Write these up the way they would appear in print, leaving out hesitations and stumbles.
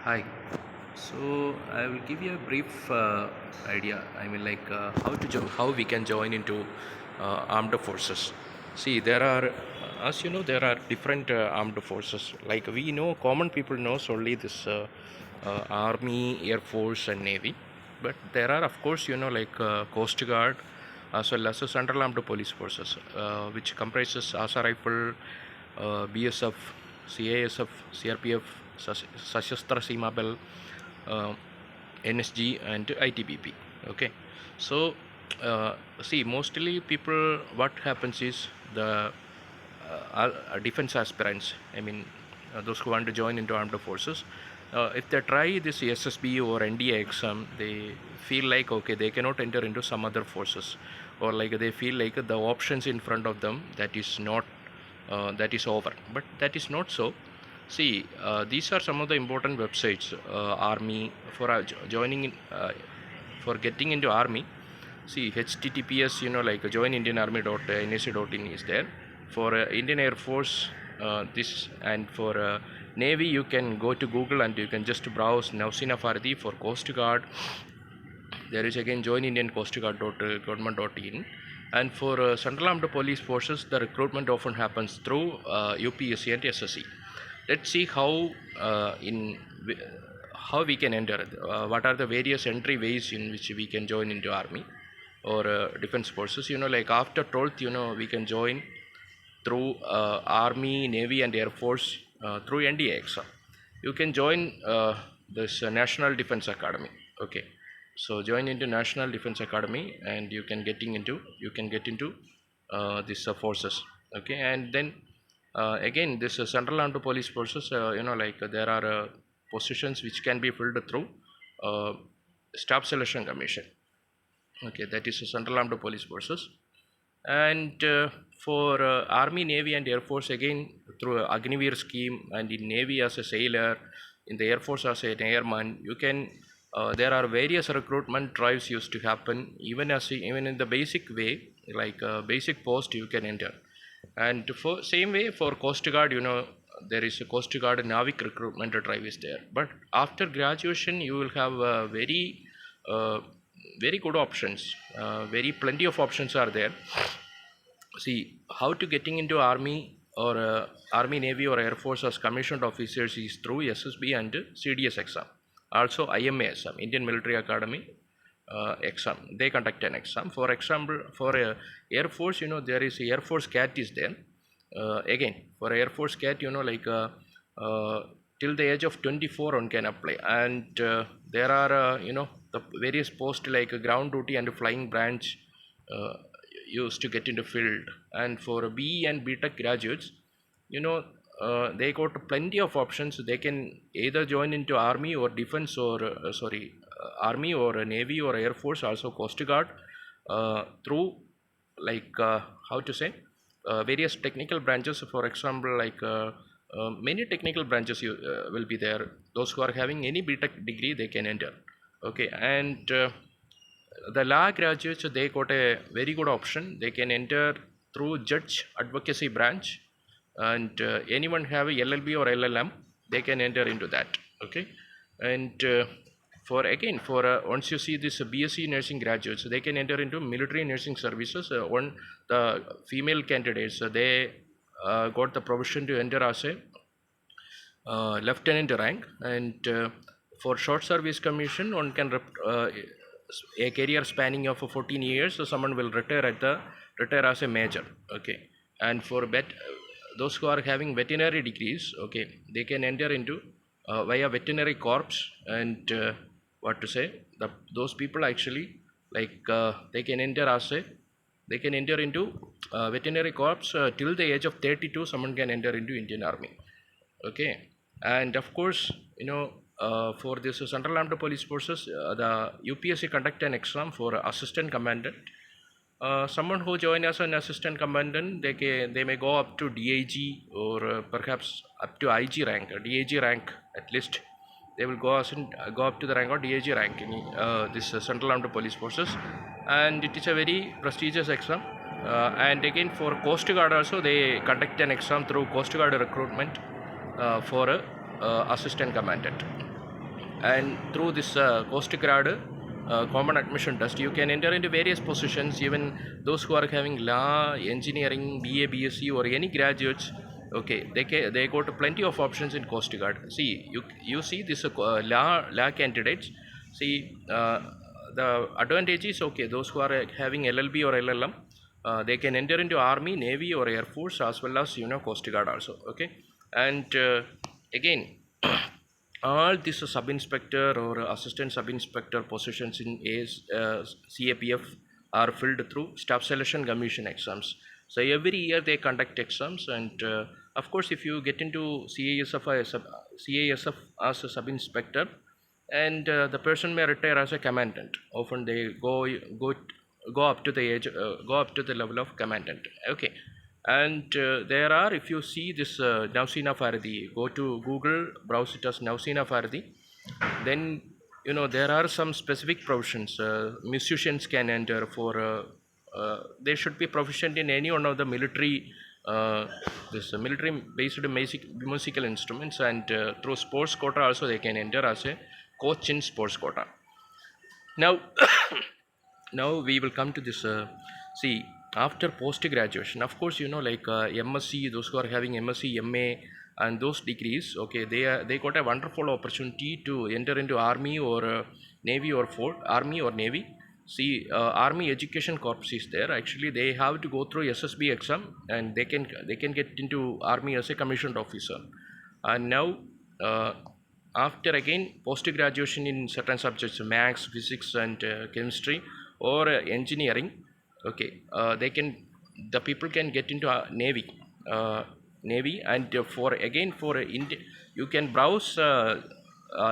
Hi. So I will give you a brief idea. I mean, like how we can join into armed forces. See, there are, as you know, there are different armed forces. Like we know, common people knows only this army, air force, and navy. But there are, of course, Coast Guard, as well as the Central Armed Police Forces, which comprises Asa Rifle, BSF, CASF, CRPF, Sashastra Seema Bal, uh, NSG, and ITBP. Okay, so see, mostly people, what happens is the defense aspirants. I mean, those who want to join into armed forces. If they try this SSB or NDA exam, they feel like okay, they cannot enter into some other forces, or like they feel like the options in front of them that is not that is over. But that is not so. See, these are some of the important websites. Army for joining in, for getting into army. See, HTTPS, joinindianarmy.nac.in is there. For Indian Air Force, this, and for Navy, you can go to Google and you can just browse Nausina Fardi. For Coast Guard, there is again join Indian Coast Guard government.in. And for Central Armed Police Forces, the recruitment often happens through UPSC and SSC. Let's see how we can enter. What are the various entry ways in which we can join into army or defense forces? Like after 12th, we can join through Army, Navy, and Air Force through NDA exam. You can join this National Defense Academy. Okay, so join into National Defense Academy, and you can get into these forces. Okay, and then again this Central Armed Police Forces. There are positions which can be filled through uh, Staff Selection Commission. Okay, that is the Central Armed Police Forces. And for Army, Navy, and Air Force, again through Agniveer scheme, and in Navy as a sailor, in the Air Force as an airman, you can. There are various recruitment drives used to happen, even in the basic way, like basic post you can enter. And for same way for Coast Guard, there is a Coast Guard Navik recruitment drive is there. But after graduation, you will have uh, very good options. Very plenty of options are there. See, how to getting into army or army, navy, or air force as commissioned officers is through SSB and CDS exam. Also IMA exam, Indian Military Academy exam. They conduct an exam. For example, for air force, there is air force cat is there. Again, for air force cat, till the age of 24 one can apply. And there are the various posts like ground duty and flying branch uh, used to get into field. And for BE and BTech graduates, you know they got plenty of options. They can either join into army or defense, or army or navy or air force, also Coast Guard, through like how to say various technical branches. For example, like many technical branches will be there. Those who are having any BTech degree, they can enter. Okay, and the law graduates, they got a very good option. They can enter through judge advocacy branch, and anyone have a LLB or LLM, they can enter into that. Okay, and for again for once you see this BSc nursing graduates, they can enter into military nursing services. On the female candidates, they got the provision to enter as a lieutenant rank. And for short service commission, one can a career spanning of 14 years, so someone will retire as a major. Okay, and for those who are having veterinary degrees, okay, they can enter into via veterinary corps. And what to say, those people actually, like they can enter into veterinary corps till the age of 32. Someone can enter into Indian Army. Okay, and of course, for this Central Armed Police Forces, the UPSC conduct an exam for assistant commandant. Someone who join as an assistant commandant, they may go up to DIG, or perhaps up to IG rank, DIG rank at least. They will go up to the rank of DIG rank in this Central Armed Police Forces, and it is a very prestigious exam. And again, for Coast Guard also, they conduct an exam through Coast Guard recruitment for a assistant commandant. and through this Coast Guard common admission test, you can enter into various positions. Even those who are having law, engineering, BA, BSc, or any graduates, okay, they got plenty of options in Coast Guard. See, you see this law candidates. See, the advantage is, okay, those who are having LLB or LLM, they can enter into Army, Navy, or Air Force, as well as Coast Guard also. Okay, and again. All these sub inspector or assistant sub inspector positions in CAPF are filled through staff selection commission exams. So every year they conduct exams, and of course, if you get into CASF as a sub inspector, and the person may retire as a commandant. Often they go up to the age, go up to the level of commandant. Okay, and there are, if you see this Nausina Faradi, go to Google, browse it as Nausina Faradi, then there are some specific provisions. Musicians can enter for they should be proficient in any one of the military this military based musical instruments, and through sports quota also they can enter as a coach in sports quota. Now now we will come to this see, after post graduation, of course, like MSc, those who are having MSc, MA, and those degrees, okay, they got a wonderful opportunity to enter into Army or Navy or Army or Navy. See, Army Education Corps is there. Actually, they have to go through SSB exam, and they can get into Army as a commissioned officer. And now after again post graduation in certain subjects, maths, physics, and chemistry, or engineering, okay, the people can get into Navy, and for India, you can browse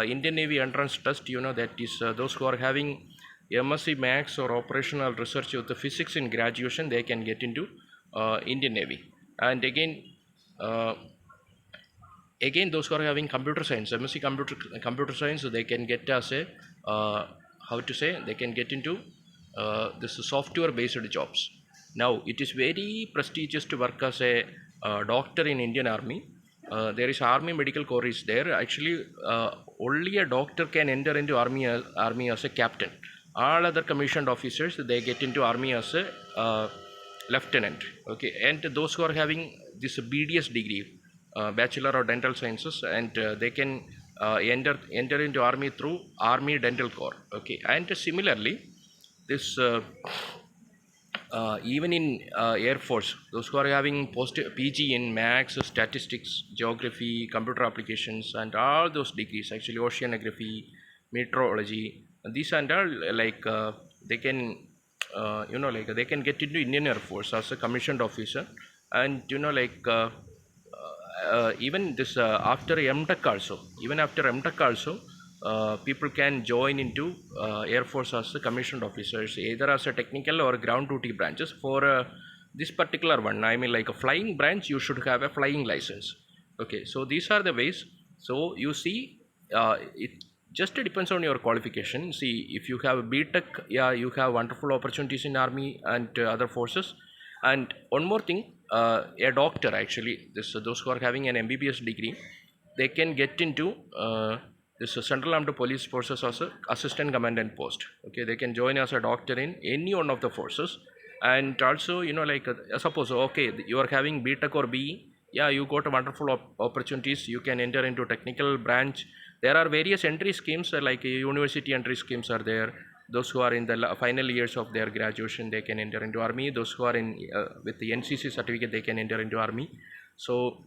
Indian Navy entrance test. That is those who are having MSc Maths or operational research with the physics in graduation, they can get into Indian Navy. And again those who are having computer science, MSc computer science, they can get as a how to say, they can get into this software based jobs. Now it is very prestigious to work as a doctor in Indian Army. There is Army Medical Corps is there. Actually, only a doctor can enter into army as a captain. All other commissioned officers, they get into Army as a lieutenant. Okay, and those who are having this BDS degree, Bachelor of Dental Sciences, and they can enter into Army through Army Dental Corps. Okay, and similarly, this even in Air Force, those who are having post PG in Maths, Statistics, Geography, Computer Applications, and all those degrees, actually Oceanography, Meteorology, these and all, like they can like they can get into Indian Air Force as a commissioned officer. And even this after MTech also, even after MTech also, people can join into Air Force as commissioned officers, either as a technical or ground duty branches. For this particular one, I mean, like a flying branch, you should have a flying license. Okay, so these are the ways. So you see, it just depends on your qualification. See, if you have a BTech, yeah, you have wonderful opportunities in Army and other forces. And one more thing, a doctor, actually, those who are having an MBBS degree, they can get into this Central Armed Police Forces as a assistant commandant post. Okay, they can join as a doctor in any one of the forces. And also, like suppose, okay, you are having BTech or BE, yeah, you got wonderful opportunities. You can enter into technical branch. There are various entry schemes, like university entry schemes are there. Those who are in the final years of their graduation, they can enter into Army. Those who are in with the NCC certificate, they can enter into Army. So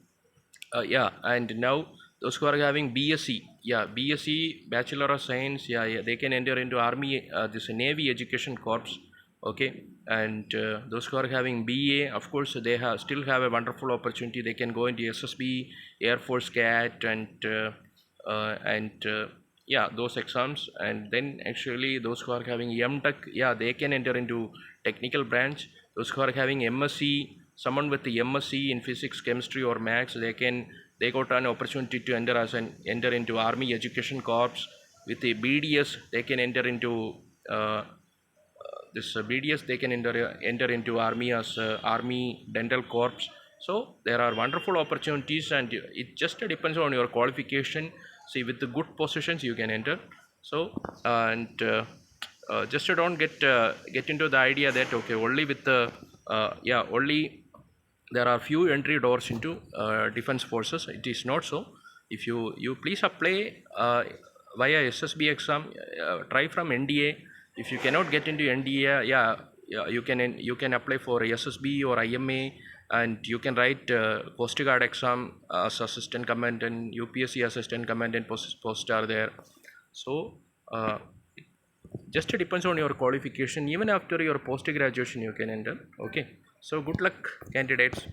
yeah, and now those who are having BSc, yeah, BSc, Bachelor of Science, yeah, they can enter into Army, this Navy Education Corps. Okay, and those who are having BA, of course, they still have a wonderful opportunity. They can go into SSB, Air Force CAT, and yeah, those exams. And then actually those who are having MTech, yeah, they can enter into technical branch. Those who are having MSc, someone with the MSc in physics, chemistry, or maths, they got an opportunity to enter into Army Education Corps. With the BDS, they can enter into this BDS, they can enter into Army as Army Dental Corps. So there are wonderful opportunities, and it just depends on your qualification. See, with the good positions you can enter. So and just don't get into the idea that okay, only with the only there are few entry doors into defense forces. It is not so. If you please apply via SSB exam, try from NDA. If you cannot get into NDA, you can apply for SSB or IMA, and you can write Coast Guard exam as assistant commandant, UPSC assistant commandant post are there. So just depends on your qualification. Even after your post graduation you can enter. Okay, so good luck candidates.